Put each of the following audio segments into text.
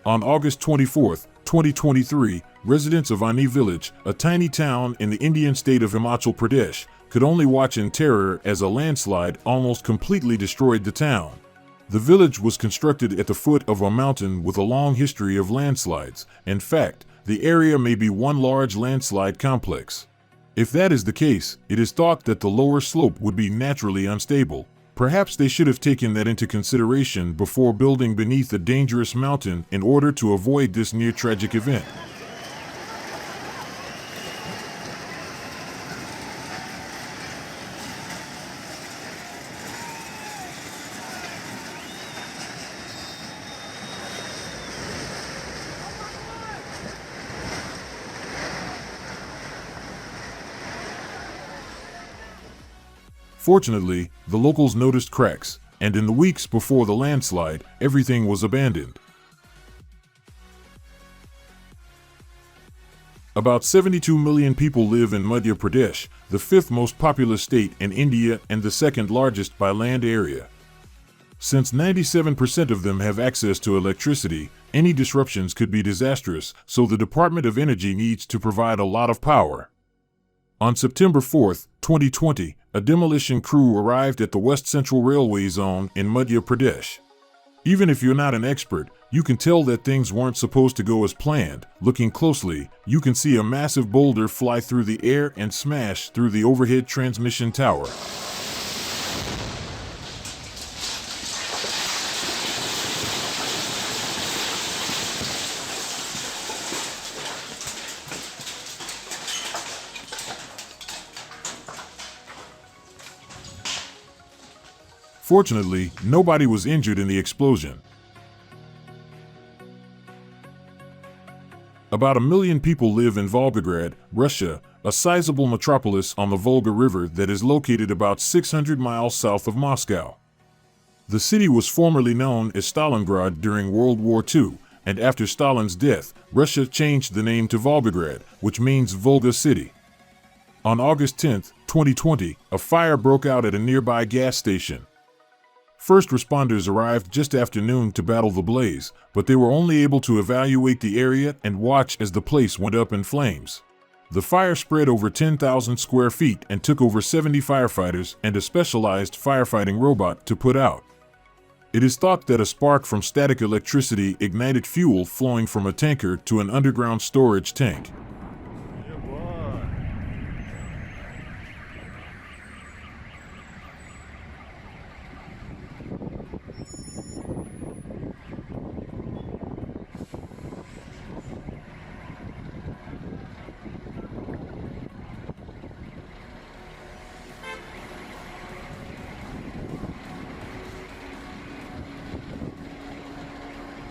On August 24, 2023, residents of Ani village, a tiny town in the Indian state of Himachal Pradesh, could only watch in terror as a landslide almost completely destroyed the town. The village was constructed at the foot of a mountain with a long history of landslides. In fact, the area may be one large landslide complex. If that is the case, it is thought that the lower slope would be naturally unstable. Perhaps they should have taken that into consideration before building beneath a dangerous mountain in order to avoid this near-tragic event. Fortunately, the locals noticed cracks, and in the weeks before the landslide, everything was abandoned. About 72 million people live in Madhya Pradesh, the fifth most populous state in India and the second largest by land area. Since 97% of them have access to electricity, any disruptions could be disastrous, so the Department of Energy needs to provide a lot of power. On September 4, 2020, a demolition crew arrived at the West Central Railway Zone in Madhya Pradesh. Even if you're not an expert, you can tell that things weren't supposed to go as planned. Looking closely, you can see a massive boulder fly through the air and smash through the overhead transmission tower. Fortunately, nobody was injured in the explosion. About 1 million people live in Volgograd, Russia, a sizable metropolis on the Volga River that is located about 600 miles south of Moscow. The city was formerly known as Stalingrad during World War II, and after Stalin's death, Russia changed the name to Volgograd, which means Volga City. On August 10, 2020, a fire broke out at a nearby gas station. First responders arrived just after noon to battle the blaze, but they were only able to evaluate the area and watch as the place went up in flames. The fire spread over 10,000 square feet and took over 70 firefighters and a specialized firefighting robot to put out. It is thought that a spark from static electricity ignited fuel flowing from a tanker to an underground storage tank.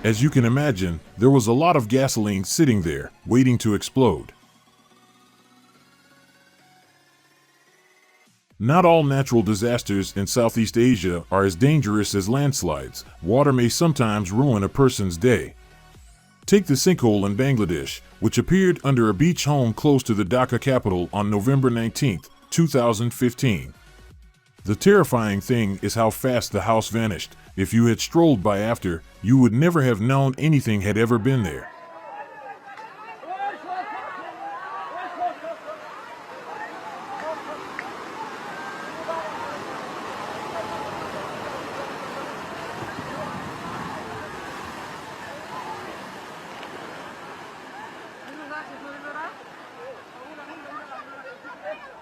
As you can imagine, there was a lot of gasoline sitting there, waiting to explode. Not all natural disasters in Southeast Asia are as dangerous as landslides. Water may sometimes ruin a person's day. Take the sinkhole in Bangladesh, which appeared under a beach home close to the Dhaka capital on November 19, 2015. The terrifying thing is how fast the house vanished. If you had strolled by after, you would never have known anything had ever been there.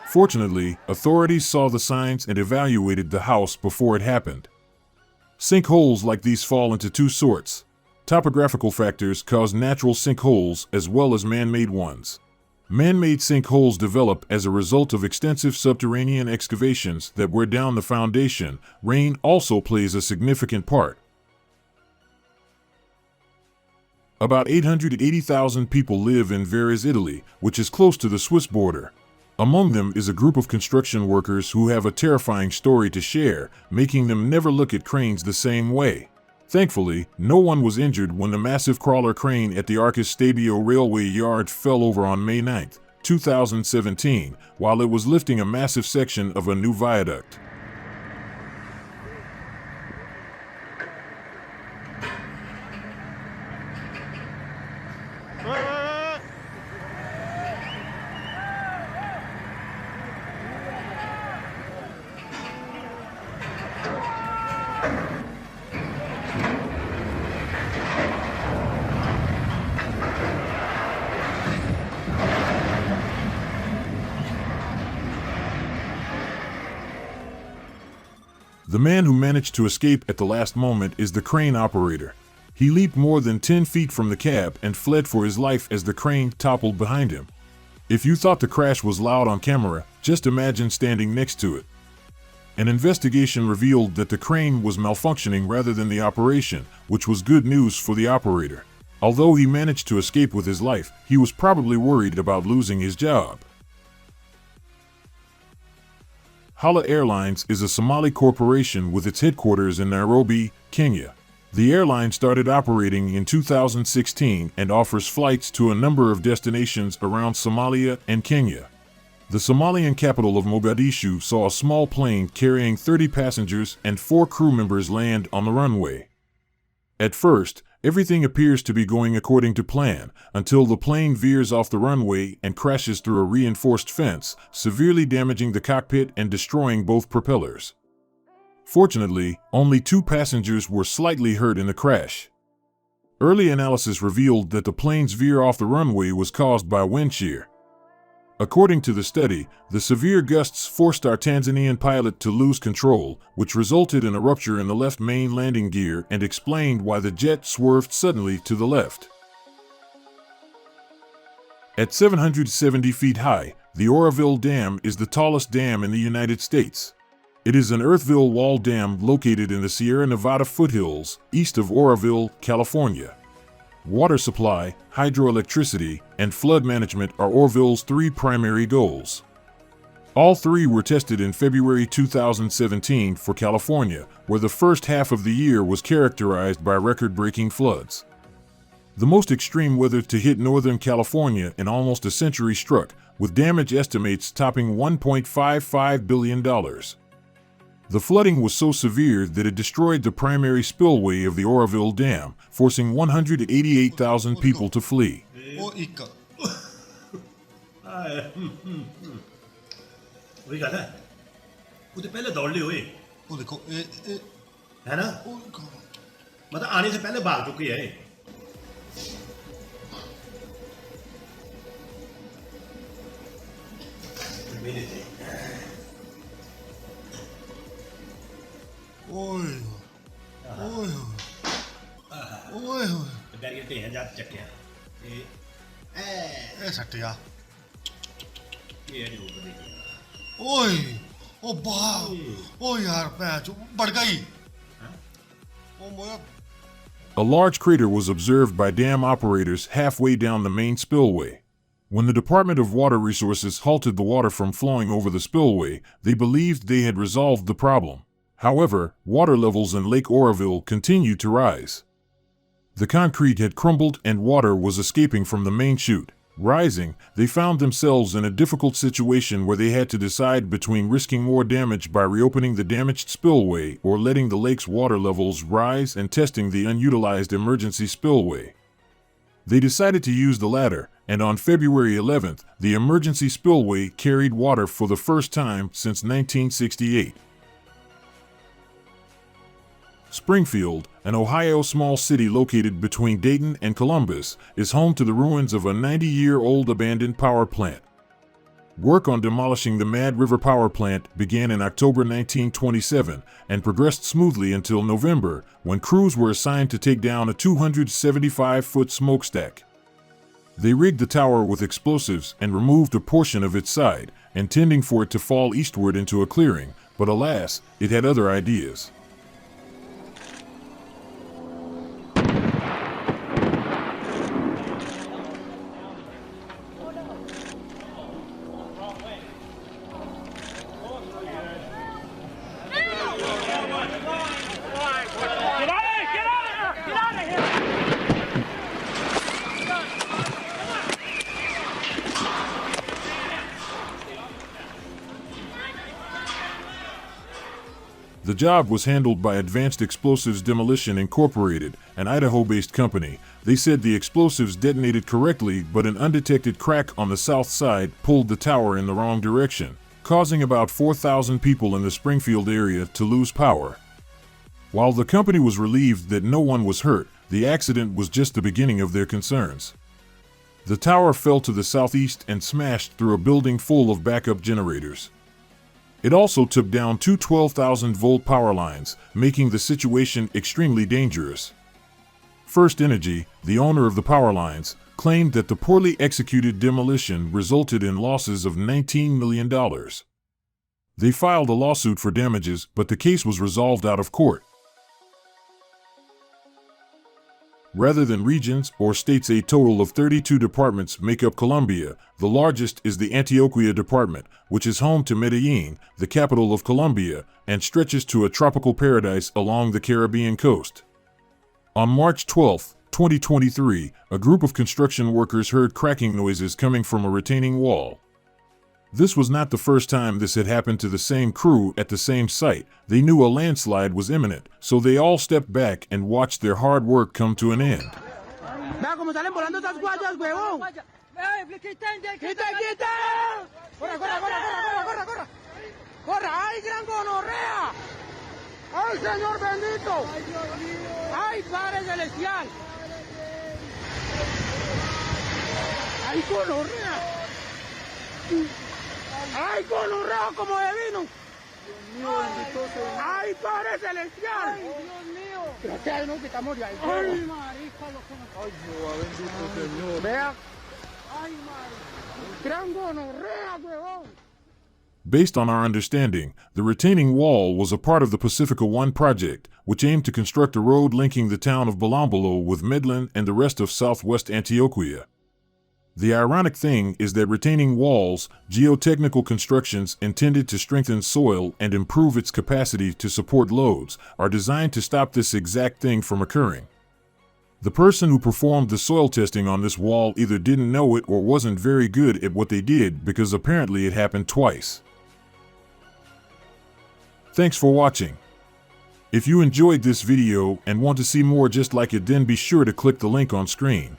Fortunately, authorities saw the signs and evaluated the house before it happened. Sinkholes like these fall into two sorts. Topographical factors cause natural sinkholes as well as man-made ones. Man-made sinkholes develop as a result of extensive subterranean excavations that wear down the foundation. Rain also plays a significant part. About 880,000 people live in Varese, Italy, which is close to the Swiss border. Among them is a group of construction workers who have a terrifying story to share, making them never look at cranes the same way. Thankfully, no one was injured when the massive crawler crane at the Arcus Stadio Railway Yard fell over on May 9, 2017, while it was lifting a massive section of a new viaduct. The man who managed to escape at the last moment is the crane operator. He leaped more than 10 feet from the cab and fled for his life as the crane toppled behind him. If you thought the crash was loud on camera, just imagine standing next to it. An investigation revealed that the crane was malfunctioning rather than the operation, which was good news for the operator. Although he managed to escape with his life, he was probably worried about losing his job. Hala Airlines is a Somali corporation with its headquarters in Nairobi, Kenya. The airline started operating in 2016 and offers flights to a number of destinations around Somalia and Kenya. The Somalian capital of Mogadishu saw a small plane carrying 30 passengers and 4 crew members land on the runway. At first, everything appears to be going according to plan until the plane veers off the runway and crashes through a reinforced fence, severely damaging the cockpit and destroying both propellers. Fortunately, only 2 passengers were slightly hurt in the crash. Early analysis revealed that the plane's veer off the runway was caused by wind shear. According to the study, the severe gusts forced our Tanzanian pilot to lose control, which resulted in a rupture in the left main landing gear and explained why the jet swerved suddenly to the left. At 770 feet high, the Oroville Dam is the tallest dam in the United States. It is an earthville wall dam located in the Sierra Nevada foothills, east of Oroville, California. Water supply, hydroelectricity, and flood management are Oroville's 3 primary goals. All 3 were tested in February 2017 for California, where the first half of the year was characterized by record-breaking floods. The most extreme weather to hit Northern California in almost a century struck, with damage estimates topping $1.55 billion. The flooding was so severe that it destroyed the primary spillway of the Oroville Dam, forcing 188,000 people to flee. A large crater was observed by dam operators halfway down the main spillway. When the Department of Water Resources halted the water from flowing over the spillway, they believed they had resolved the problem. However, water levels in Lake Oroville continued to rise. The concrete had crumbled and water was escaping from the main chute. Rising, they found themselves in a difficult situation where they had to decide between risking more damage by reopening the damaged spillway or letting the lake's water levels rise and testing the unutilized emergency spillway. They decided to use the latter, and on February 11th, the emergency spillway carried water for the first time since 1968. Springfield, an Ohio small city located between Dayton and Columbus, is home to the ruins of a 90-year-old abandoned power plant. Work on demolishing the Mad River Power Plant began in October 1927 and progressed smoothly until November, when crews were assigned to take down a 275-foot smokestack. They rigged the tower with explosives and removed a portion of its side, intending for it to fall eastward into a clearing, but alas, it had other ideas. The job was handled by Advanced Explosives Demolition Incorporated, an Idaho-based company. They said the explosives detonated correctly, but an undetected crack on the south side pulled the tower in the wrong direction, causing about 4,000 people in the Springfield area to lose power. While the company was relieved that no one was hurt, the accident was just the beginning of their concerns. The tower fell to the southeast and smashed through a building full of backup generators. It also took down two 12,000-volt power lines, making the situation extremely dangerous. First Energy, the owner of the power lines, claimed that the poorly executed demolition resulted in losses of $19 million. They filed a lawsuit for damages, but the case was resolved out of court. Rather than regions or states, a total of 32 departments make up Colombia. The largest is the Antioquia department, which is home to Medellin, the capital of Colombia, and stretches to a tropical paradise along the Caribbean coast. On March 12, 2023, a group of construction workers heard cracking noises coming from a retaining wall. This was not the first time this had happened to the same crew at the same site. They knew a landslide was imminent, so they all stepped back and watched their hard work come to an end. ¡Ay, gonorrea como de vino! ¡Dios mío, bendito sea! ¡Ay, Padre Celestial! ¡Ay, Dios mío! Gracias a Dios que estamos de ahí. ¡Ay, marica, loco! ¡Ay, Jehová, bendito Señor! ¡Vea! ¡Ay, marica! ¡Gran gonorrea, huevón! Based on our understanding, the retaining wall was a part of the Pacifica 1 project, which aimed to construct a road linking the town of Bolombolo with Medellin and the rest of southwest Antioquia. The ironic thing is that retaining walls, geotechnical constructions intended to strengthen soil and improve its capacity to support loads, are designed to stop this exact thing from occurring. The person who performed the soil testing on this wall either didn't know it or wasn't very good at what they did, because apparently it happened twice. Thanks for watching. If you enjoyed this video and want to see more just like it, then be sure to click the link on screen.